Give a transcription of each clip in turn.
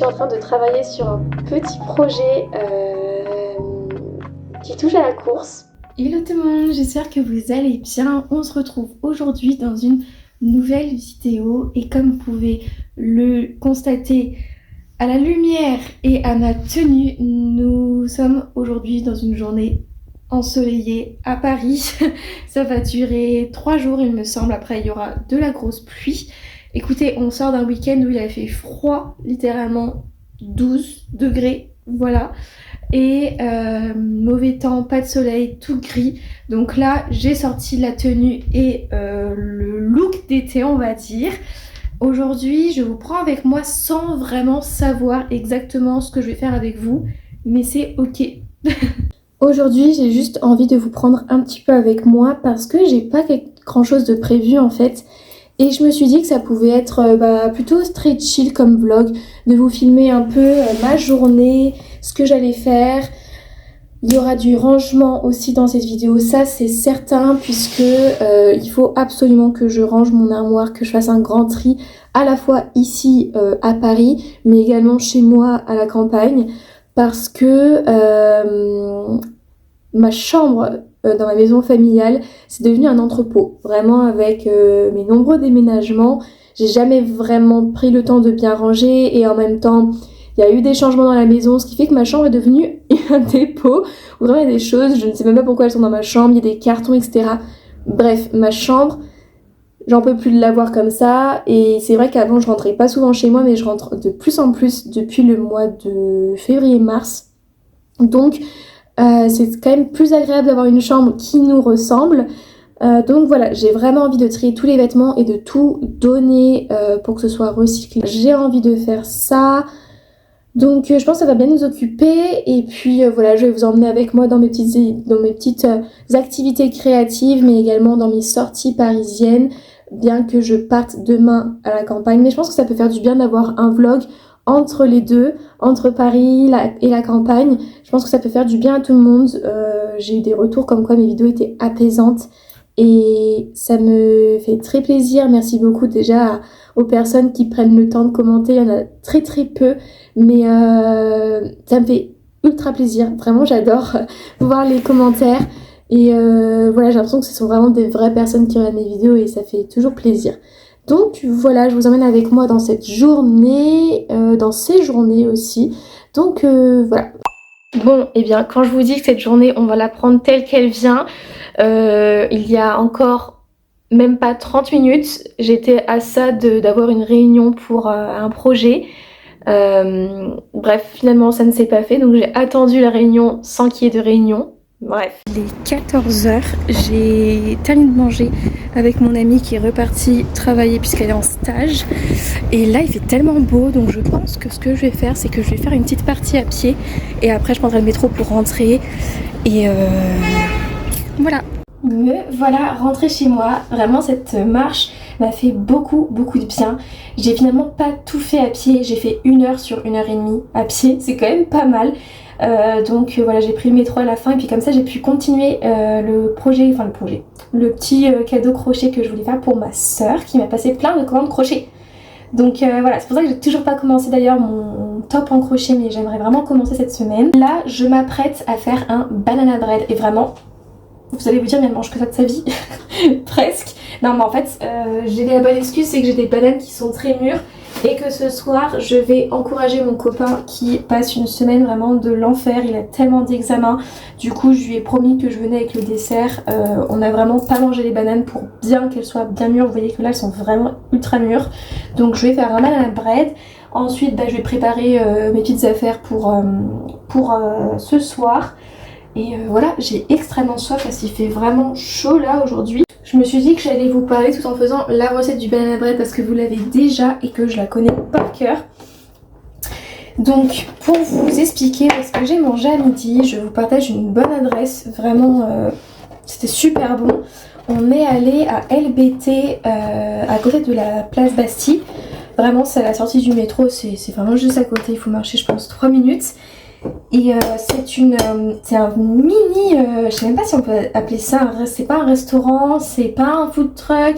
suis en train de travailler sur un petit projet qui touche à la course. Hello tout le monde, j'espère que vous allez bien. On se retrouve aujourd'hui dans une nouvelle vidéo et comme vous pouvez le constater à la lumière et à ma tenue, nous sommes aujourd'hui dans une journée ensoleillée à Paris. Ça va durer 3 jours il me semble, après il y aura de la grosse pluie. Écoutez, on sort d'un week-end où il a fait froid, littéralement 12 degrés, voilà. Et mauvais temps, pas de soleil, tout gris. Donc là, j'ai sorti la tenue et le look d'été, on va dire. Aujourd'hui, je vous prends avec moi sans vraiment savoir exactement ce que je vais faire avec vous, mais c'est ok. Aujourd'hui, j'ai juste envie de vous prendre un petit peu avec moi parce que j'ai pas grand chose de prévu en fait. Et je me suis dit que ça pouvait être plutôt très chill comme vlog, de vous filmer un peu ma journée, ce que j'allais faire. Il y aura du rangement aussi dans cette vidéo, ça c'est certain, puisque il faut absolument que je range mon armoire, que je fasse un grand tri, à la fois ici à Paris, mais également chez moi à la campagne, parce que ma chambre dans ma maison familiale, c'est devenu un entrepôt. Vraiment, avec mes nombreux déménagements, j'ai jamais vraiment pris le temps de bien ranger et en même temps, il y a eu des changements dans la maison, ce qui fait que ma chambre est devenue un dépôt où vraiment il y a des choses, je ne sais même pas pourquoi elles sont dans ma chambre, il y a des cartons, etc. Bref, ma chambre, j'en peux plus de la voir comme ça et c'est vrai qu'avant je rentrais pas souvent chez moi, mais je rentre de plus en plus depuis le mois de février-mars. Donc, c'est quand même plus agréable d'avoir une chambre qui nous ressemble. Donc voilà, j'ai vraiment envie de trier tous les vêtements et de tout donner pour que ce soit recyclé. J'ai envie de faire ça. Donc je pense que ça va bien nous occuper. Et puis voilà, je vais vous emmener avec moi dans mes petites activités créatives, mais également dans mes sorties parisiennes, bien que je parte demain à la campagne. Mais je pense que ça peut faire du bien d'avoir un vlog entre les deux, entre Paris et la campagne. Je pense que ça peut faire du bien à tout le monde. J'ai eu des retours comme quoi mes vidéos étaient apaisantes et ça me fait très plaisir. Merci beaucoup déjà aux personnes qui prennent le temps de commenter. Il y en a très très peu, mais ça me fait ultra plaisir. Vraiment, j'adore voir les commentaires. Et voilà, j'ai l'impression que ce sont vraiment des vraies personnes qui regardent mes vidéos et ça fait toujours plaisir. Donc voilà, je vous emmène avec moi dans cette journée, dans ces journées aussi. Donc voilà. Bon, et bien quand je vous dis que cette journée, on va la prendre telle qu'elle vient, il y a encore même pas 30 minutes, j'étais à ça d'avoir une réunion pour un projet. Bref, finalement ça ne s'est pas fait, donc j'ai attendu la réunion sans qu'il y ait de réunion. Bref. Il est 14h, j'ai terminé de manger avec mon amie qui est repartie travailler puisqu'elle est en stage. Et là il fait tellement beau, donc je pense que ce que je vais faire, c'est que je vais faire une petite partie à pied. Et après je prendrai le métro pour rentrer. Et voilà. Me voilà rentrée chez moi. Vraiment cette marche m'a fait beaucoup de bien. J'ai finalement pas tout fait à pied, j'ai fait 1 heure sur 1h30 à pied, c'est quand même pas mal. Donc voilà, j'ai pris le métro à la fin et puis comme ça j'ai pu continuer le petit cadeau crochet que je voulais faire pour ma soeur qui m'a passé plein de commandes crochet. Donc voilà, c'est pour ça que j'ai toujours pas commencé d'ailleurs mon top en crochet, mais j'aimerais vraiment commencer cette semaine. Là je m'apprête à faire un banana bread et vraiment, vous allez vous dire mais elle mange que ça de sa vie. Presque. Non mais en fait j'ai la bonne excuse, c'est que j'ai des bananes qui sont très mûres et que ce soir je vais encourager mon copain qui passe une semaine vraiment de l'enfer. Il a tellement d'examens, du coup je lui ai promis que je venais avec le dessert. On a vraiment pas mangé les bananes pour bien qu'elles soient bien mûres. Vous voyez que là elles sont vraiment ultra mûres, donc je vais faire un banana bread. Ensuite je vais préparer mes petites affaires pour ce soir. Et voilà, j'ai extrêmement soif parce qu'il fait vraiment chaud là aujourd'hui. Je me suis dit que j'allais vous parler tout en faisant la recette du banana bread parce que vous l'avez déjà et que je la connais par cœur. Donc pour vous expliquer ce que j'ai mangé à midi, je vous partage une bonne adresse. Vraiment, c'était super bon. On est allé à LBT à côté de la place Bastille. Vraiment, c'est à la sortie du métro, c'est vraiment juste à côté. Il faut marcher, je pense, 3 minutes. Et c'est un mini, je sais même pas si on peut appeler ça, c'est pas un restaurant, c'est pas un food truck,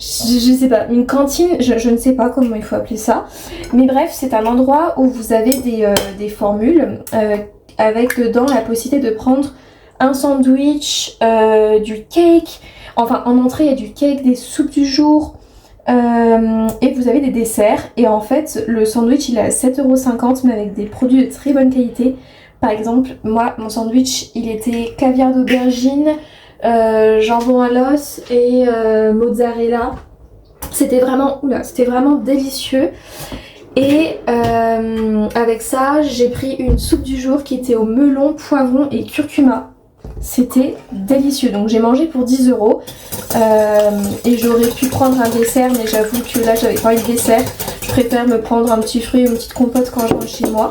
je sais pas, une cantine, je ne sais pas comment il faut appeler ça. Mais bref, c'est un endroit où vous avez des formules avec dedans la possibilité de prendre un sandwich, du cake. Enfin, en entrée, il y a du cake, des soupes du jour. Et vous avez des desserts. Et en fait, le sandwich, il est à 7,50 € mais avec des produits de très bonne qualité. Par exemple, moi, mon sandwich, il était caviar d'aubergine, jambon à l'os et mozzarella. C'était vraiment délicieux. Et avec ça, j'ai pris une soupe du jour qui était au melon, poivron et curcuma. C'était délicieux. Donc j'ai mangé pour 10 € et j'aurais pu prendre un dessert, mais j'avoue que là j'avais pas envie de dessert. Je préfère me prendre un petit fruit ou une petite compote quand je rentre chez moi.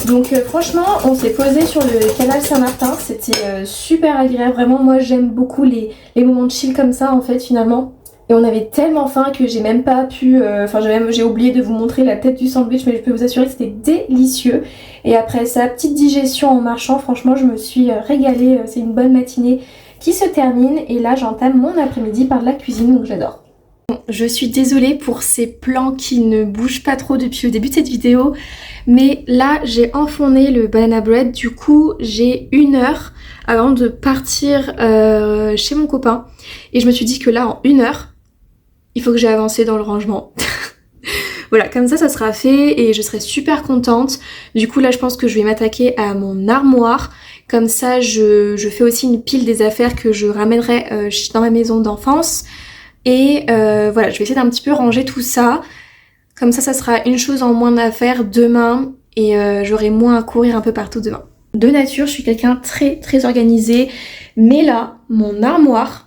Donc franchement, on s'est posé sur le canal Saint-Martin. C'était super agréable. Vraiment, moi j'aime beaucoup les moments de chill comme ça en fait finalement. Et on avait tellement faim que j'ai même pas pu... j'ai oublié de vous montrer la tête du sandwich, mais je peux vous assurer que c'était délicieux. Et après sa petite digestion en marchant, franchement, je me suis régalée. C'est une bonne matinée qui se termine. Et là, j'entame mon après-midi par la cuisine, donc j'adore. Bon, je suis désolée pour ces plans qui ne bougent pas trop depuis le début de cette vidéo. Mais là, j'ai enfourné le banana bread. Du coup, j'ai 1 heure avant de partir chez mon copain. Et je me suis dit que là, en 1 heure... il faut que j'ai avancé dans le rangement. Voilà, comme ça sera fait et je serai super contente. Du coup là je pense que je vais m'attaquer à mon armoire. Comme ça je fais aussi une pile des affaires que je ramènerai dans ma maison d'enfance. Et voilà, je vais essayer d'un petit peu ranger tout ça. Comme ça sera une chose en moins à faire demain et j'aurai moins à courir un peu partout demain. De nature je suis quelqu'un très très organisé. Mais là, mon armoire...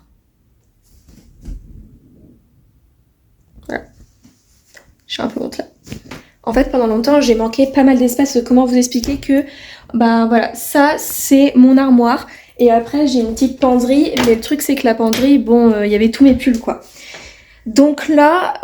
je suis un peu honte là. En fait, pendant longtemps, j'ai manqué pas mal d'espace. Comment vous expliquer que, ben voilà, ça c'est mon armoire. Et après, j'ai une petite penderie. Mais le truc, c'est que la penderie, bon, il y avait tous mes pulls quoi. Donc là,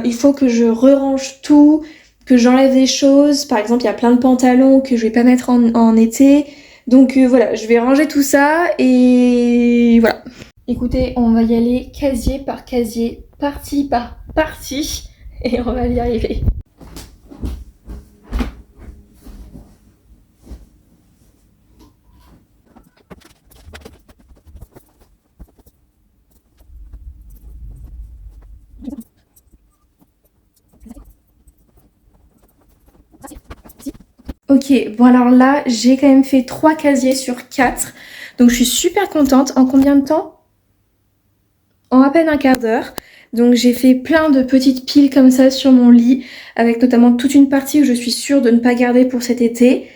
il faut que je rerange tout, que j'enlève des choses. Par exemple, il y a plein de pantalons que je vais pas mettre en été. Donc voilà, je vais ranger tout ça et voilà. Écoutez, on va y aller casier par casier, partie par partie. Et on va y arriver. Ok, bon alors là, j'ai quand même fait 3 casiers sur 4. Donc je suis super contente. En combien de temps? En à peine un quart d'heure. Donc j'ai fait plein de petites piles comme ça sur mon lit, avec notamment toute une partie où je suis sûre de ne pas garder pour cet été.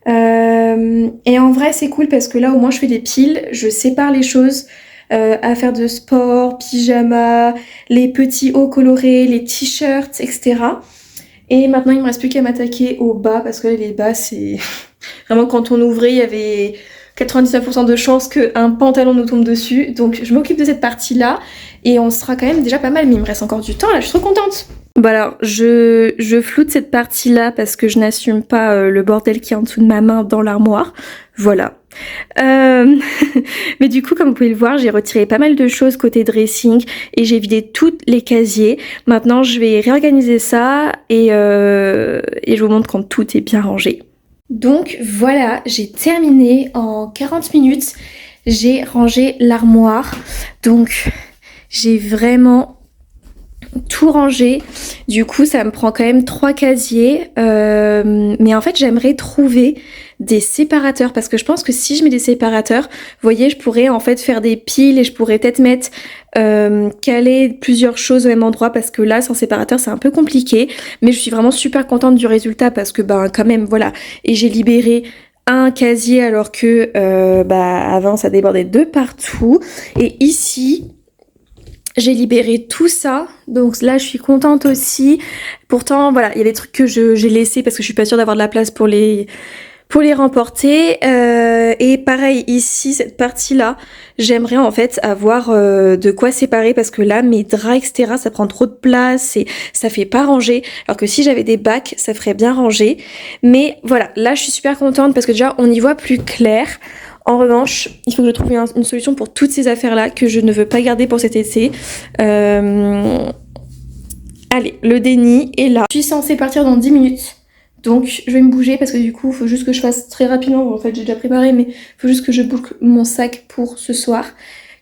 Et en vrai c'est cool parce que là au moins je fais des piles, je sépare les choses, affaires de sport, pyjama, les petits hauts colorés, les t-shirts, etc. Et maintenant il me reste plus qu'à m'attaquer aux bas parce que les bas c'est... Vraiment quand on ouvrait il y avait 99% de chances qu'un pantalon nous tombe dessus. Donc je m'occupe de cette partie-là et on sera quand même déjà pas mal, mais il me reste encore du temps là, je suis trop contente. Bon alors, je floute cette partie-là parce que je n'assume pas le bordel qui est en dessous de ma main dans l'armoire. Voilà. Mais du coup, comme vous pouvez le voir, j'ai retiré pas mal de choses côté dressing et j'ai vidé tous les casiers. Maintenant, je vais réorganiser ça et je vous montre quand tout est bien rangé. Donc voilà, j'ai terminé en 40 minutes. J'ai rangé l'armoire. Donc j'ai vraiment tout rangé. Du coup ça me prend quand même 3 casiers. Mais en fait j'aimerais trouver des séparateurs parce que je pense que si je mets des séparateurs, vous voyez, je pourrais en fait faire des piles et je pourrais peut-être mettre caler plusieurs choses au même endroit parce que là sans séparateur c'est un peu compliqué, mais je suis vraiment super contente du résultat parce que ben quand même voilà, et j'ai libéré un casier alors que avant ça débordait de partout, et ici j'ai libéré tout ça, donc là je suis contente aussi. Pourtant voilà, il y a des trucs que j'ai laissés parce que je suis pas sûre d'avoir de la place pour les remporter. Et pareil ici, cette partie là, j'aimerais en fait avoir de quoi séparer parce que là mes draps etc ça prend trop de place et ça fait pas ranger, alors que si j'avais des bacs ça ferait bien ranger. Mais voilà, là je suis super contente parce que déjà on y voit plus clair. En revanche, il faut que je trouve une solution pour toutes ces affaires-là que je ne veux pas garder pour cet été. Allez, le déni est là. Je suis censée partir dans 10 minutes. Donc je vais me bouger parce que du coup il faut juste que je fasse très rapidement, en fait j'ai déjà préparé mais il faut juste que je boucle mon sac pour ce soir,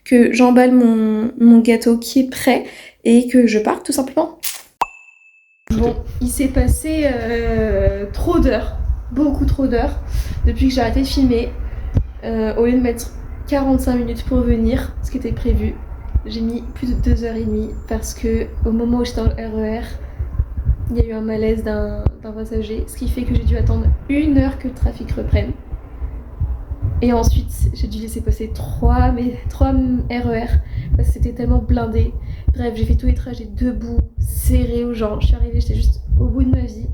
que j'emballe mon gâteau qui est prêt et que je parte tout simplement. Bon, il s'est passé trop d'heures, beaucoup trop d'heures depuis que j'ai arrêté de filmer. Au lieu de mettre 45 minutes pour venir, ce qui était prévu, j'ai mis plus de 2h30 parce que au moment où j'étais dans le RER, il y a eu un malaise d'un passager, ce qui fait que j'ai dû attendre 1 heure que le trafic reprenne. Et ensuite, j'ai dû laisser passer 3 RER parce que c'était tellement blindé. Bref, j'ai fait tous les trajets debout, serré aux gens. Je suis arrivée, j'étais juste au bout de ma vie.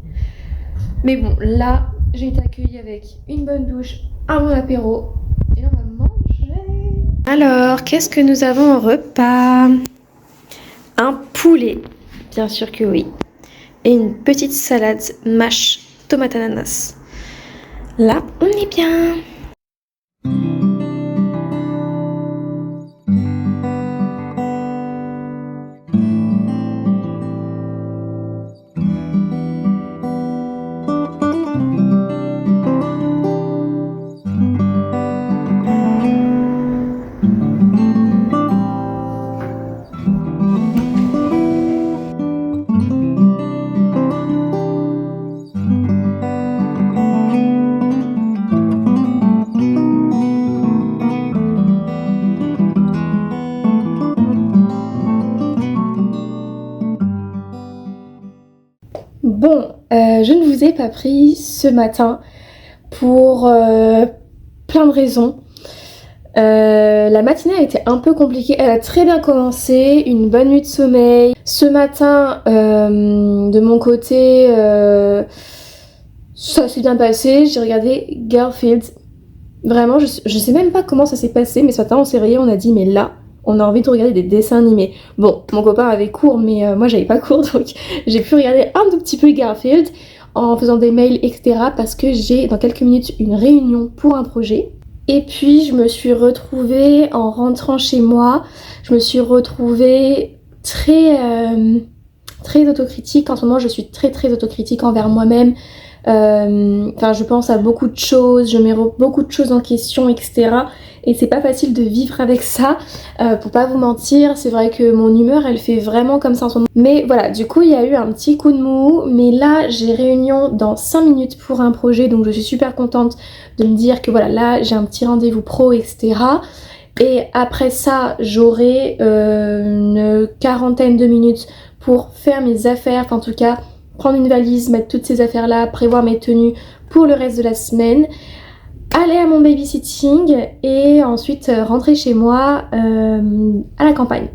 Mais bon, là, j'ai été accueillie avec une bonne douche, un bon apéro. Et là, on va manger. Alors, qu'est-ce que nous avons au repas? Un poulet, bien sûr que oui. Et une petite salade mâche tomate ananas. Là, on est bien. Bon, je ne vous ai pas pris ce matin pour plein de raisons. La matinée a été un peu compliquée, elle a très bien commencé, une bonne nuit de sommeil. Ce matin, de mon côté, ça s'est bien passé, j'ai regardé Garfield. Vraiment, je sais même pas comment ça s'est passé, mais ce matin on s'est réveillé, on a dit mais là, on a envie de regarder des dessins animés. Bon, mon copain avait cours, mais moi j'avais pas cours, donc j'ai pu regarder un tout petit peu Garfield en faisant des mails, etc. Parce que j'ai dans quelques minutes une réunion pour un projet. Et puis je me suis retrouvée en rentrant chez moi, je me suis retrouvée très autocritique. En ce moment je suis très autocritique envers moi-même. Enfin je pense à beaucoup de choses, je mets beaucoup de choses en question, etc. Et c'est pas facile de vivre avec ça, pour pas vous mentir, c'est vrai que mon humeur elle fait vraiment comme ça en ce moment. Mais voilà, du coup il y a eu un petit coup de mou, mais là j'ai réunion dans 5 minutes pour un projet, donc je suis super contente de me dire que voilà, là j'ai un petit rendez-vous pro, etc. Et après ça j'aurai une quarantaine de minutes pour faire mes affaires, enfin en tout cas prendre une valise, mettre toutes ces affaires là, prévoir mes tenues pour le reste de la semaine, aller à mon babysitting et ensuite rentrer chez moi à la campagne.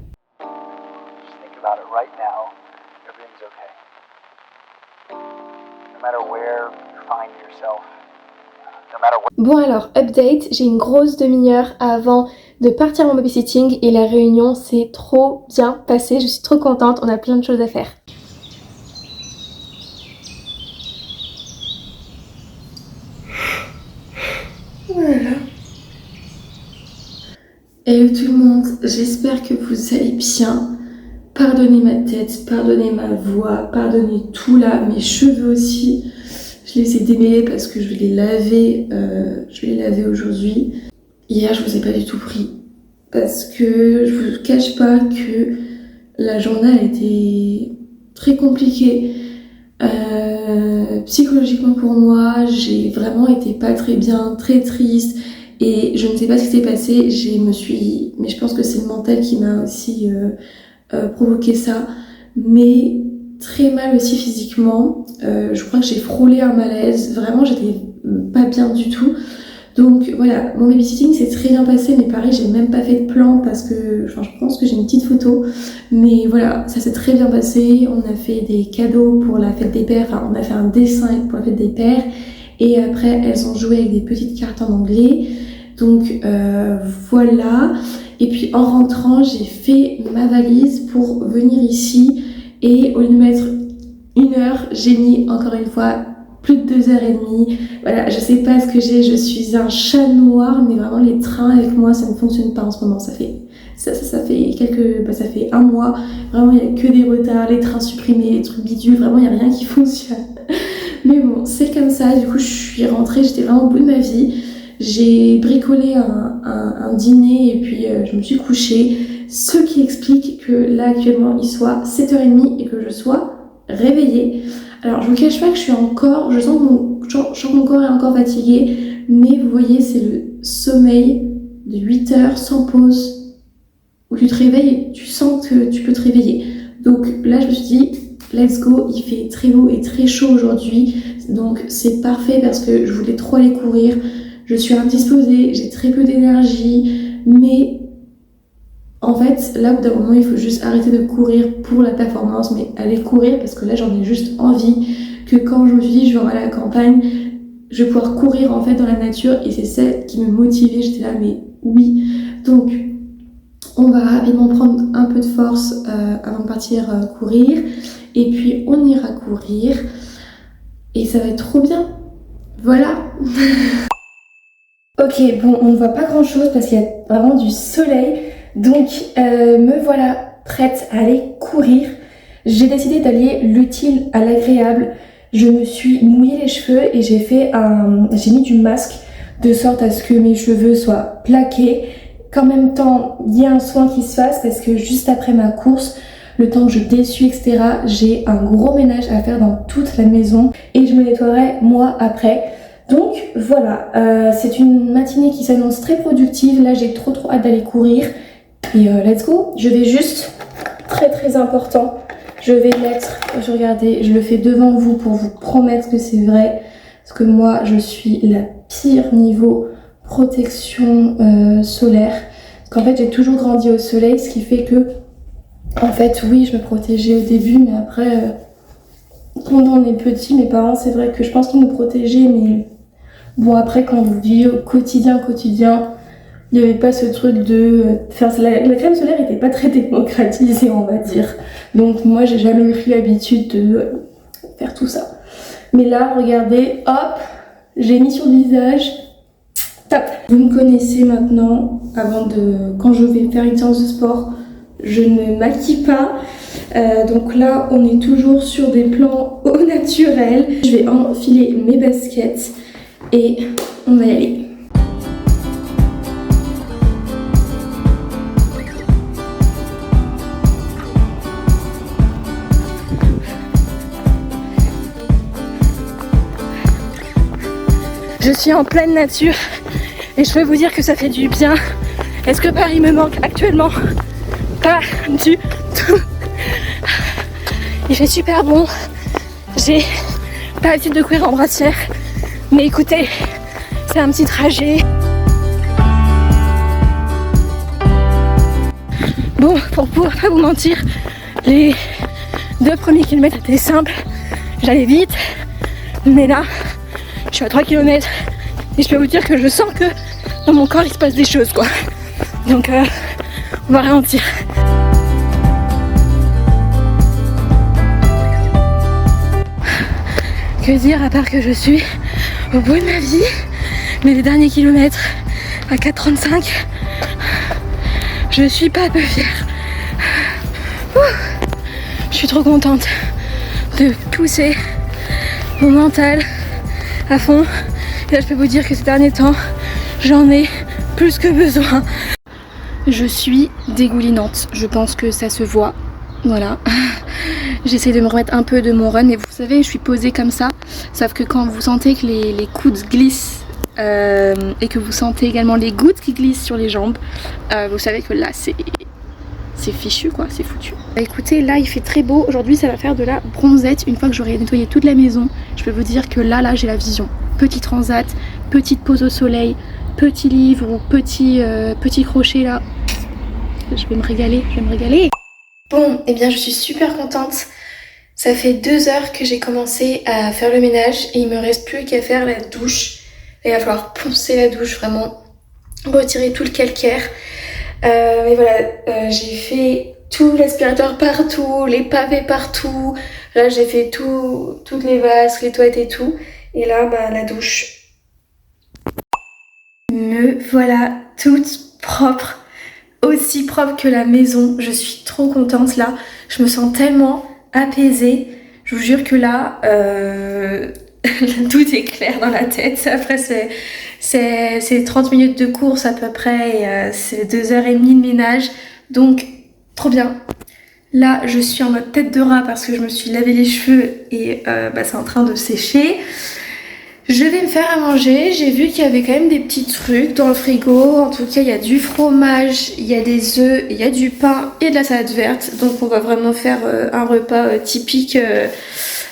Bon alors, update, j'ai une grosse demi-heure avant de partir à mon babysitting et la réunion s'est trop bien passée, je suis trop contente, on a plein de choses à faire. Voilà. Hello tout le monde, j'espère que vous allez bien. Pardonnez ma tête, pardonnez ma voix, pardonnez tout là, mes cheveux aussi. Je les ai démêlés parce que je vais les laver aujourd'hui. Hier je vous ai pas du tout pris parce que je vous cache pas que la journée a été très compliquée. Psychologiquement pour moi, j'ai vraiment été pas très bien, très triste et je ne sais pas ce qui s'est passé, mais je pense que c'est le mental qui m'a aussi provoqué ça, mais très mal aussi physiquement. Je crois que j'ai frôlé un malaise, vraiment j'étais pas bien du tout. Donc voilà, mon babysitting s'est très bien passé, mais pareil, j'ai même pas fait de plan parce que, enfin, je pense que j'ai une petite photo, mais voilà, ça s'est très bien passé. On a fait des cadeaux pour la fête des pères, enfin, on a fait un dessin pour la fête des pères, et après, elles ont joué avec des petites cartes en anglais. Donc voilà. Et puis en rentrant, j'ai fait ma valise pour venir ici, et au lieu de mettre 1 heure, j'ai mis encore une fois plus de 2h30. Voilà, je sais pas ce que j'ai, je suis un chat noir, mais vraiment les trains avec moi, ça ne fonctionne pas en ce moment. Ça fait ça fait un mois. Vraiment, il n'y a que des retards, les trains supprimés, les trucs bidules. Vraiment, il n'y a rien qui fonctionne. Mais bon, c'est comme ça. Du coup, je suis rentrée, j'étais vraiment au bout de ma vie. J'ai bricolé un dîner et puis je me suis couchée. Ce qui explique que là, actuellement, il soit 7h30 et que je sois réveillée. Alors, je vous cache pas que je sens que mon corps est encore fatigué. Mais vous voyez, c'est le sommeil de 8 heures sans pause où tu te réveilles et tu sens que tu peux te réveiller. Donc là, je me suis dit, let's go, il fait très beau et très chaud aujourd'hui. Donc c'est parfait parce que je voulais trop aller courir. Je suis indisposée, j'ai très peu d'énergie. Mais en fait, là, au bout d'un moment, il faut juste arrêter de courir pour la performance, mais aller courir parce que là, j'en ai juste envie. Que quand je me suis dit, je vais aller à la campagne, je vais pouvoir courir en fait dans la nature et c'est ça qui me motivait. J'étais là, mais oui. Donc, on va rapidement prendre un peu de force avant de partir courir. Et puis, on ira courir. Et ça va être trop bien. Voilà. Ok, bon, on ne voit pas grand chose parce qu'il y a vraiment du soleil. Donc, me voilà prête à aller courir. J'ai décidé d'allier l'utile à l'agréable. Je me suis mouillé les cheveux et j'ai mis du masque de sorte à ce que mes cheveux soient plaqués, qu'en même temps il y ait un soin qui se fasse parce que juste après ma course, le temps que je dessuie, etc., j'ai un gros ménage à faire dans toute la maison et je me nettoierai moi après. Donc voilà, c'est une matinée qui s'annonce très productive. Là, j'ai trop hâte d'aller courir et let's go. Je vais juste, très important, je vais mettre, regardez, je le fais devant vous pour vous promettre que c'est vrai. Parce que moi, je suis la pire niveau protection solaire. Parce qu'en fait, j'ai toujours grandi au soleil, ce qui fait que, en fait, oui, je me protégeais au début, mais après, quand on est petit, mes parents, c'est vrai que je pense qu'ils nous protégeaient, mais bon, après, quand vous vivez au quotidien, il n'y avait pas ce truc de faire la crème solaire n'était pas très démocratisée, on va dire. Donc moi j'ai jamais eu l'habitude de faire tout ça. Mais là, regardez, hop, j'ai mis sur le visage. Top. Vous me connaissez maintenant, quand je vais faire une séance de sport, je ne maquille pas. Donc là, on est toujours sur des plans au naturel. Je vais enfiler mes baskets et on va y aller. Je suis en pleine nature et je peux vous dire que ça fait du bien. Est-ce que Paris me manque actuellement? Pas du tout. Il fait super bon. J'ai pas l'habitude de courir en brassière. Mais écoutez, c'est un petit trajet. Bon, pour pouvoir pas vous mentir, les 2 premiers kilomètres étaient simples. J'allais vite. Mais là, je suis à 3 km et je peux vous dire que je sens que dans mon corps il se passe des choses quoi. Donc on va ralentir. Que dire à part que je suis au bout de ma vie, mais les derniers kilomètres à 4,35, je suis pas peu fière. Je suis trop contente de pousser mon mental à fond. Et là je peux vous dire que ces derniers temps j'en ai plus que besoin. Je suis dégoulinante, je pense que ça se voit. Voilà. J'essaie de me remettre un peu de mon run et vous savez je suis posée comme ça. Sauf que quand vous sentez que les coudes glissent et que vous sentez également les gouttes qui glissent sur les jambes, vous savez que là c'est fichu quoi, c'est foutu. Écoutez, là il fait très beau, aujourd'hui ça va faire de la bronzette. Une fois que j'aurai nettoyé toute la maison, je peux vous dire que là j'ai la vision. Petit transat, petite pause au soleil, petit livre ou petit crochet là. Je vais me régaler, Bon, et bien je suis super contente. Ça fait 2 heures que j'ai commencé à faire le ménage et il me reste plus qu'à faire la douche. Il va falloir poncer la douche, vraiment retirer tout le calcaire. Mais voilà, j'ai fait tout l'aspirateur partout, les pavés partout. Là j'ai fait toutes les vases, les toilettes et tout. Et là, bah, la douche. Me voilà toute propre, aussi propre que la maison. Je suis trop contente là. Je me sens tellement apaisée. Je vous jure que là, tout est clair dans la tête. Après, c'est 30 minutes de course à peu près et c'est 2h30 de ménage. Donc, trop bien. Là, je suis en mode tête de rat parce que je me suis lavé les cheveux et bah, c'est en train de sécher. Je vais me faire à manger. J'ai vu qu'il y avait quand même des petits trucs dans le frigo. En tout cas, il y a du fromage, il y a des œufs, il y a du pain et de la salade verte. Donc on va vraiment faire un repas typique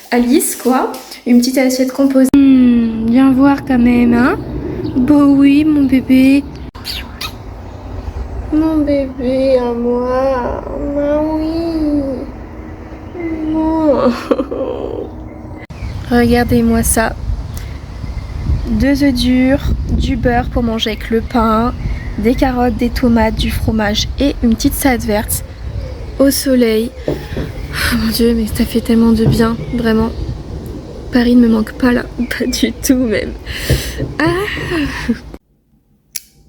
Alice, quoi. Une petite assiette composée. Viens voir quand même, hein. Bah oui, mon bébé. Mon bébé à moi. Bah oui. Non. Regardez-moi ça. 2 œufs durs, du beurre pour manger avec le pain, des carottes, des tomates, du fromage et une petite salade verte au soleil. Oh mon dieu, mais ça fait tellement de bien, vraiment. Paris ne me manque pas là, pas du tout même. Ah,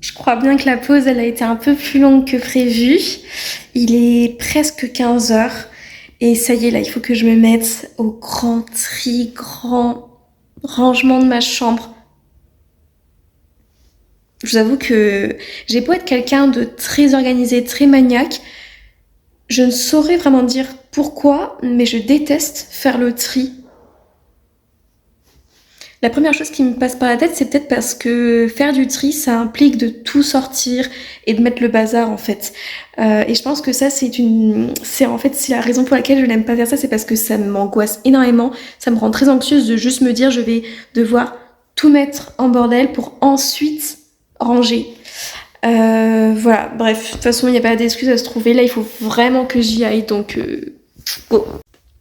je crois bien que la pause elle a été un peu plus longue que prévu. Il est presque 15h et ça y est là, il faut que je me mette au grand tri, grand rangement de ma chambre. Je vous avoue que j'ai beau être quelqu'un de très organisé, très maniaque, je ne saurais vraiment dire pourquoi, mais je déteste faire le tri. La première chose qui me passe par la tête, c'est peut-être parce que faire du tri, ça implique de tout sortir et de mettre le bazar en fait. Et je pense que ça, c'est la raison pour laquelle je n'aime pas faire ça, c'est parce que ça m'angoisse énormément. Ça me rend très anxieuse de juste me dire je vais devoir tout mettre en bordel pour ensuite ranger. Voilà, bref, de toute façon, il n'y a pas d'excuse à se trouver. Là, il faut vraiment que j'y aille, donc go.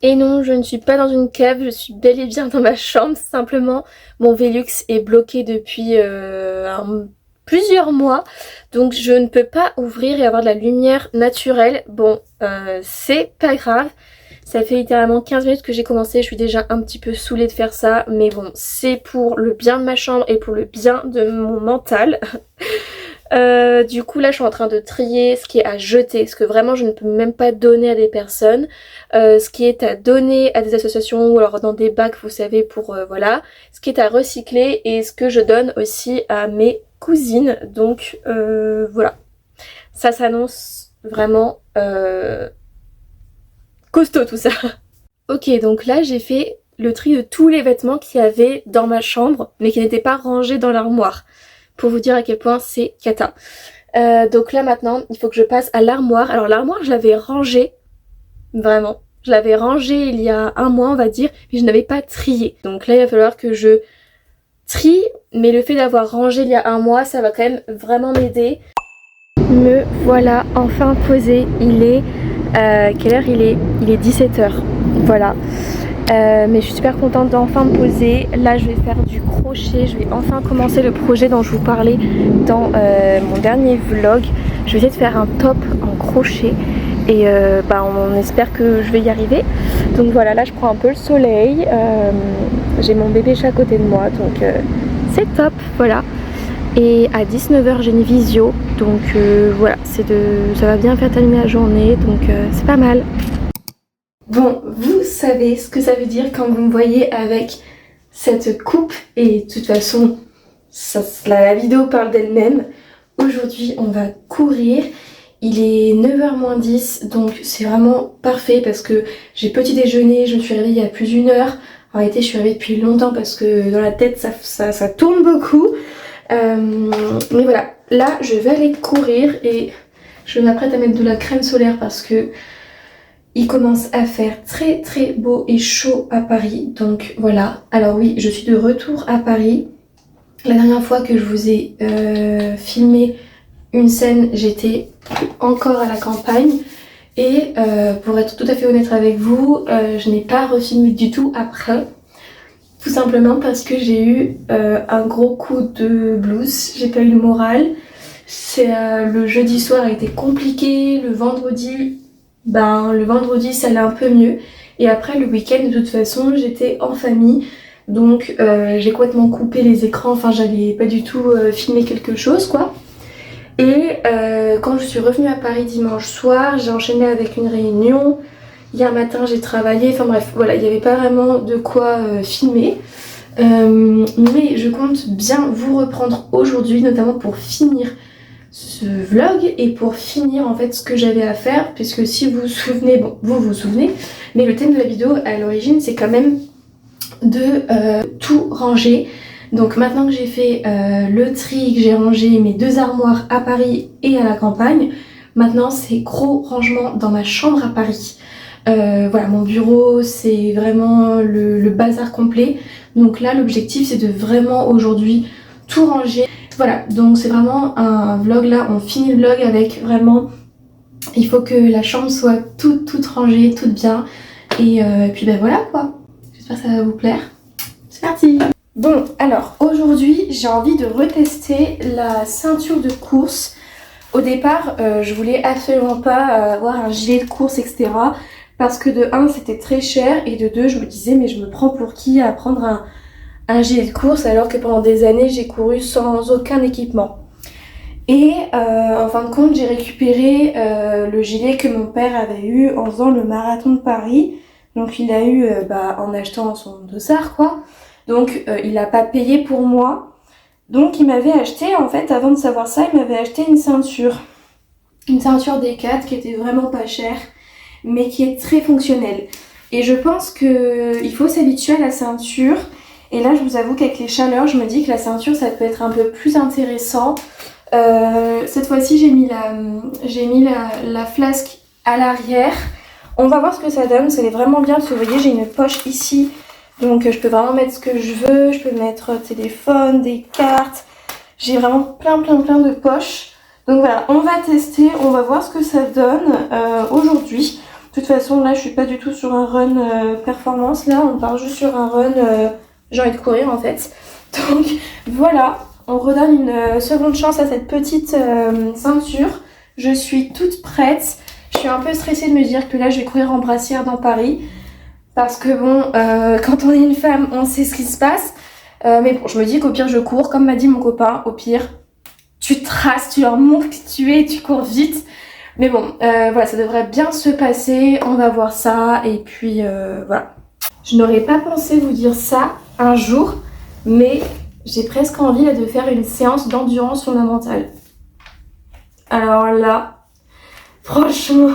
Et non, je ne suis pas dans une cave, je suis bel et bien dans ma chambre. Simplement, mon Velux est bloqué depuis plusieurs mois. Donc, je ne peux pas ouvrir et avoir de la lumière naturelle. Bon, c'est pas grave. Ça fait littéralement 15 minutes que j'ai commencé. Je suis déjà un petit peu saoulée de faire ça. Mais bon, c'est pour le bien de ma chambre et pour le bien de mon mental. Du coup là je suis en train de trier ce qui est à jeter, ce que vraiment je ne peux même pas donner à des personnes, ce qui est à donner à des associations ou alors dans des bacs vous savez pour voilà, ce qui est à recycler et ce que je donne aussi à mes cousines. Donc voilà, ça s'annonce vraiment costaud tout ça. Ok, donc là j'ai fait le tri de tous les vêtements qu'il y avait dans ma chambre mais qui n'étaient pas rangés dans l'armoire. Pour vous dire à quel point c'est cata. Donc là maintenant, il faut que je passe à l'armoire. Alors l'armoire, je l'avais rangée, vraiment. Je l'avais rangée il y a un mois, on va dire, mais je n'avais pas trié. Donc là, il va falloir que je trie, mais le fait d'avoir rangé il y a un mois, ça va quand même vraiment m'aider. Me voilà enfin posée. Il est... quelle heure il est? Il est 17h. Voilà. Mais je suis super contente d'enfin me poser. Là je vais faire du crochet, je vais enfin commencer le projet dont je vous parlais dans mon dernier vlog. Je vais essayer de faire un top en crochet et on espère que je vais y arriver. Donc voilà, là je prends un peu le soleil, j'ai mon bébé chat à côté de moi donc c'est top, voilà. Et à 19h j'ai une visio, donc voilà, ça va bien faire terminer la journée, donc c'est pas mal. Bon, vous savez ce que ça veut dire quand vous me voyez avec cette coupe et de toute façon, la vidéo parle d'elle-même. Aujourd'hui, on va courir. Il est 9h moins 10, donc c'est vraiment parfait parce que j'ai petit déjeuner, je me suis réveillée il y a plus d'une heure. En réalité, je suis réveillée depuis longtemps parce que dans la tête, ça tourne beaucoup. Mais voilà, là, je vais aller courir et je m'apprête à mettre de la crème solaire parce que il commence à faire très très beau et chaud à Paris, donc voilà. Alors oui, je suis de retour à Paris. La dernière fois que je vous ai filmé une scène, j'étais encore à la campagne. Et pour être tout à fait honnête avec vous, je n'ai pas refilmé du tout après. Tout simplement parce que j'ai eu un gros coup de blues, j'ai pas eu le moral. Le jeudi soir a été compliqué, le vendredi ça allait un peu mieux. Et après le week-end, de toute façon, j'étais en famille. Donc j'ai complètement coupé les écrans, enfin j'allais pas du tout filmer quelque chose quoi. Et quand je suis revenue à Paris dimanche soir, j'ai enchaîné avec une réunion. Hier matin j'ai travaillé, enfin bref, voilà, il n'y avait pas vraiment de quoi filmer. Mais je compte bien vous reprendre aujourd'hui, notamment pour finir ce vlog et pour finir en fait ce que j'avais à faire, puisque si vous vous souvenez, bon vous vous souvenez, mais le thème de la vidéo à l'origine c'est quand même de tout ranger. Donc maintenant que j'ai fait le tri, que j'ai rangé mes 2 armoires à Paris et à la campagne, maintenant c'est gros rangement dans ma chambre à Paris. Voilà, mon bureau c'est vraiment le bazar complet. Donc là l'objectif c'est de vraiment aujourd'hui tout ranger. Voilà, donc c'est vraiment un vlog là, on finit le vlog avec vraiment, il faut que la chambre soit toute rangée, toute bien. Et puis ben voilà quoi, j'espère que ça va vous plaire. C'est parti! Bon alors aujourd'hui j'ai envie de retester la ceinture de course. Au départ je voulais absolument pas avoir un gilet de course etc. Parce que de 1 c'était très cher et de 2 je me disais mais je me prends pour qui à prendre un gilet de course alors que pendant des années j'ai couru sans aucun équipement. Et en fin de compte j'ai récupéré le gilet que mon père avait eu en faisant le marathon de Paris. Donc il l'a eu en achetant son dossard quoi. Donc il n'a pas payé pour moi. Donc il m'avait acheté, en fait avant de savoir ça, il m'avait acheté une ceinture. Une ceinture D4 qui était vraiment pas chère, mais qui est très fonctionnelle. Et je pense qu'il faut s'habituer à la ceinture. Et là je vous avoue qu'avec les chaleurs, je me dis que la ceinture ça peut être un peu plus intéressant. Cette fois-ci j'ai mis la flasque à l'arrière. On va voir ce que ça donne, ça est vraiment bien parce que vous voyez j'ai une poche ici. Donc je peux vraiment mettre ce que je veux, je peux mettre téléphone, des cartes. J'ai vraiment plein de poches. Donc voilà, on va tester, on va voir ce que ça donne aujourd'hui. De toute façon là je suis pas du tout sur un run performance, là on part juste sur un run j'ai envie de courir en fait. Donc voilà, on redonne une seconde chance à cette petite ceinture. Je suis toute prête. Je suis un peu stressée de me dire que là je vais courir en brassière dans Paris. Parce que bon, quand on est une femme, on sait ce qui se passe. Mais bon, je me dis qu'au pire, je cours. Comme m'a dit mon copain, au pire, tu traces, tu leur montres qui tu es, tu cours vite. Mais bon, voilà, ça devrait bien se passer. On va voir ça. Et puis, voilà. Je n'aurais pas pensé vous dire ça un jour. Mais j'ai presque envie là, de faire une séance d'endurance fondamentale. Alors là, franchement...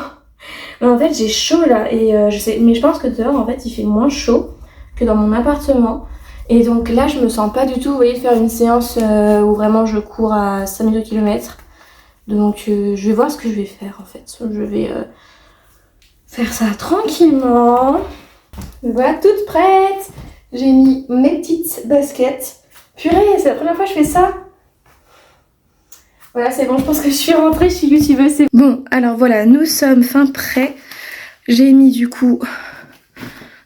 En fait j'ai chaud là et je sais, mais je pense que dehors en fait il fait moins chaud que dans mon appartement et donc là je me sens pas du tout, vous voyez, faire une séance où vraiment je cours à 5000 de kilomètres. Donc je vais voir ce que je vais faire en fait. Je vais faire ça tranquillement. Voilà, toute prête. J'ai mis mes petites baskets. Purée, c'est la première fois que je fais ça. Voilà, c'est bon, je pense que je suis rentrée, je suis youtubeuse, c'est bon. Alors voilà, nous sommes fin prêts. J'ai mis du coup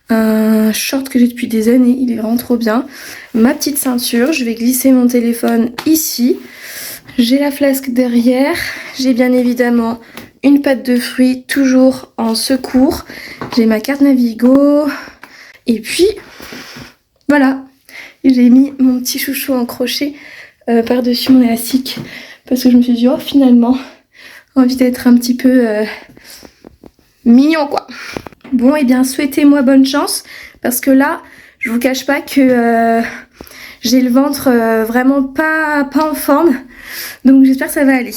un short que j'ai depuis des années, il est vraiment trop bien. Ma petite ceinture, je vais glisser mon téléphone ici. J'ai la flasque derrière. J'ai bien évidemment une pâte de fruits, toujours en secours. J'ai ma carte Navigo. Et puis, voilà. J'ai mis mon petit chouchou en crochet par-dessus mon élastique. Parce que je me suis dit, oh finalement, envie d'être un petit peu mignon quoi. Bon et bien souhaitez-moi bonne chance. Parce que là, je vous cache pas que j'ai le ventre vraiment pas en forme. Donc j'espère que ça va aller.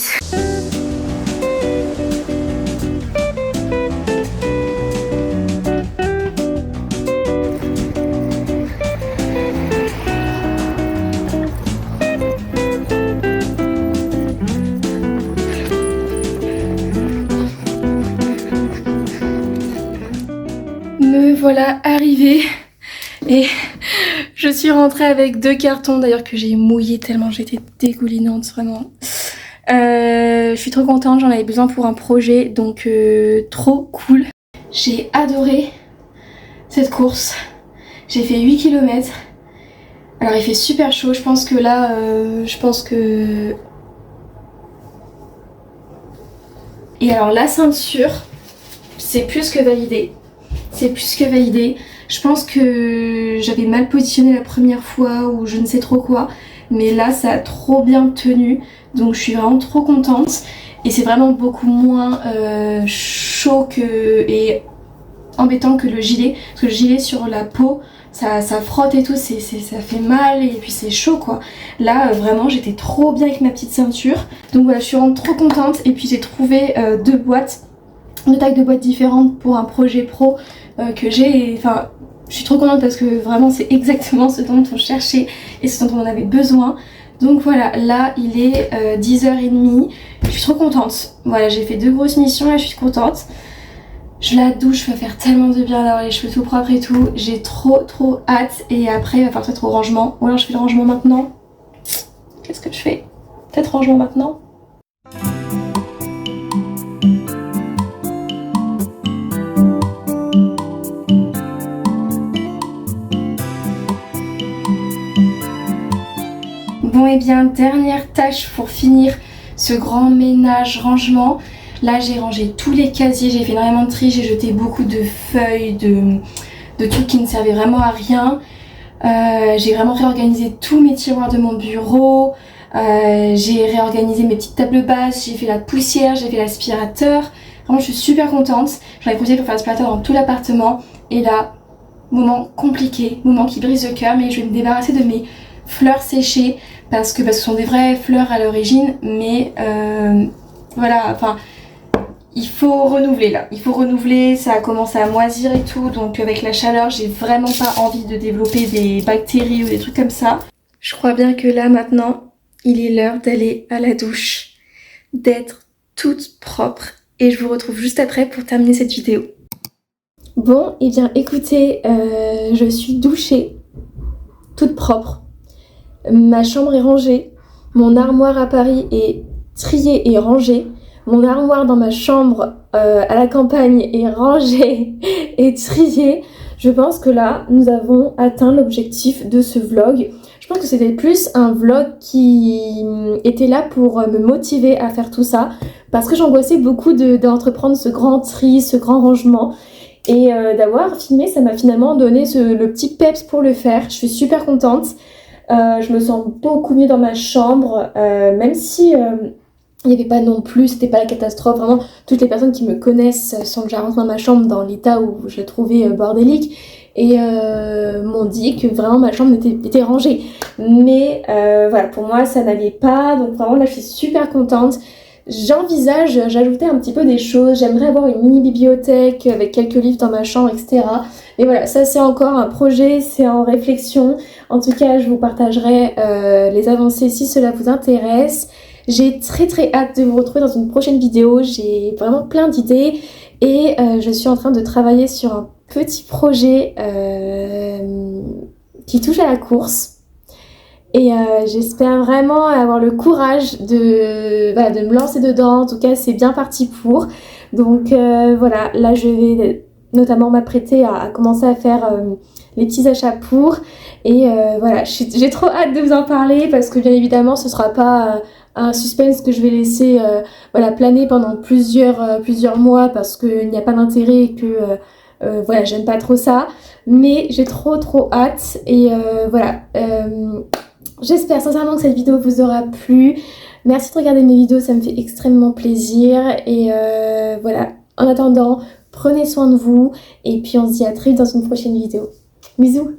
Me voilà arrivée et je suis rentrée avec 2 cartons d'ailleurs que j'ai mouillé tellement j'étais dégoulinante vraiment. Je suis trop contente, j'en avais besoin pour un projet donc trop cool. J'ai adoré cette course, j'ai fait 8 km. Alors il fait super chaud, je pense que là, Et alors la ceinture, c'est plus que validé. C'est plus que validé. Je pense que j'avais mal positionné la première fois ou je ne sais trop quoi, mais là ça a trop bien tenu, donc je suis vraiment trop contente et c'est vraiment beaucoup moins chaud et embêtant que le gilet, parce que le gilet sur la peau ça frotte et tout, ça fait mal et puis c'est chaud quoi. Là vraiment j'étais trop bien avec ma petite ceinture, donc voilà, je suis vraiment trop contente. Et puis j'ai trouvé deux tailles de boîtes différentes pour un projet pro que j'ai, enfin je suis trop contente parce que vraiment c'est exactement ce dont on cherchait et ce dont on en avait besoin. Donc voilà, là il est 10h30, je suis trop contente. Voilà, j'ai fait 2 grosses missions et je suis contente. Je la douche, va faire tellement de bien d'avoir les cheveux tout propres et tout. J'ai trop hâte. Et après il va falloir peut-être au rangement. Ou alors je fais le rangement maintenant. Qu'est-ce que je fais? Peut-être rangement maintenant. Bon et bien, dernière tâche pour finir ce grand ménage rangement. Là j'ai rangé tous les casiers, j'ai fait énormément de tri, j'ai jeté beaucoup de feuilles, de trucs qui ne servaient vraiment à rien. J'ai vraiment réorganisé tous mes tiroirs de mon bureau, j'ai réorganisé mes petites tables basses, j'ai fait la poussière, j'ai fait l'aspirateur. Vraiment je suis super contente. J'en ai profité pour faire l'aspirateur dans tout l'appartement. Et là, moment compliqué, moment qui brise le cœur, mais je vais me débarrasser de mes fleurs séchées parce que ce sont des vraies fleurs à l'origine, mais voilà, enfin il faut renouveler là, il faut renouveler, ça a commencé à moisir et tout, donc avec la chaleur j'ai vraiment pas envie de développer des bactéries ou des trucs comme ça. Je crois bien que là maintenant il est l'heure d'aller à la douche, d'être toute propre, et je vous retrouve juste après pour terminer cette vidéo. Bon, et bien écoutez, je suis douchée, toute propre, ma chambre est rangée, mon armoire à Paris est triée et rangée. Mon armoire dans ma chambre à la campagne est rangée et triée. Je pense que là, nous avons atteint l'objectif de ce vlog. Je pense que c'était plus un vlog qui était là pour me motiver à faire tout ça. Parce que j'angoissais beaucoup d'entreprendre ce grand tri, ce grand rangement. Et d'avoir filmé, ça m'a finalement donné le petit peps pour le faire. Je suis super contente. Je me sens beaucoup mieux dans ma chambre, même si... il n'y avait pas non plus, c'était pas la catastrophe. Vraiment, toutes les personnes qui me connaissent sont déjà rentrées dans ma chambre dans l'état où je l'ai trouvée bordélique et m'ont dit que vraiment ma chambre était rangée. Mais voilà, pour moi ça n'allait pas, donc vraiment là je suis super contente. J'envisage j'ajoutais un petit peu des choses, j'aimerais avoir une mini bibliothèque avec quelques livres dans ma chambre, etc. Mais voilà, ça c'est encore un projet, c'est en réflexion. En tout cas, je vous partagerai les avancées si cela vous intéresse. J'ai très hâte de vous retrouver dans une prochaine vidéo, j'ai vraiment plein d'idées et je suis en train de travailler sur un petit projet qui touche à la course et j'espère vraiment avoir le courage de me lancer dedans. En tout cas c'est bien parti pour, donc voilà, là je vais notamment m'apprêter à commencer à faire les petits achats pour, et voilà, j'ai trop hâte de vous en parler parce que bien évidemment ce sera pas un suspense que je vais laisser voilà, planer pendant plusieurs mois parce qu'il n'y a pas d'intérêt et que voilà, j'aime pas trop ça, mais j'ai trop hâte et voilà, j'espère sincèrement que cette vidéo vous aura plu. Merci de regarder mes vidéos, ça me fait extrêmement plaisir et voilà, en attendant, prenez soin de vous et puis on se dit à très vite dans une prochaine vidéo. Bisous.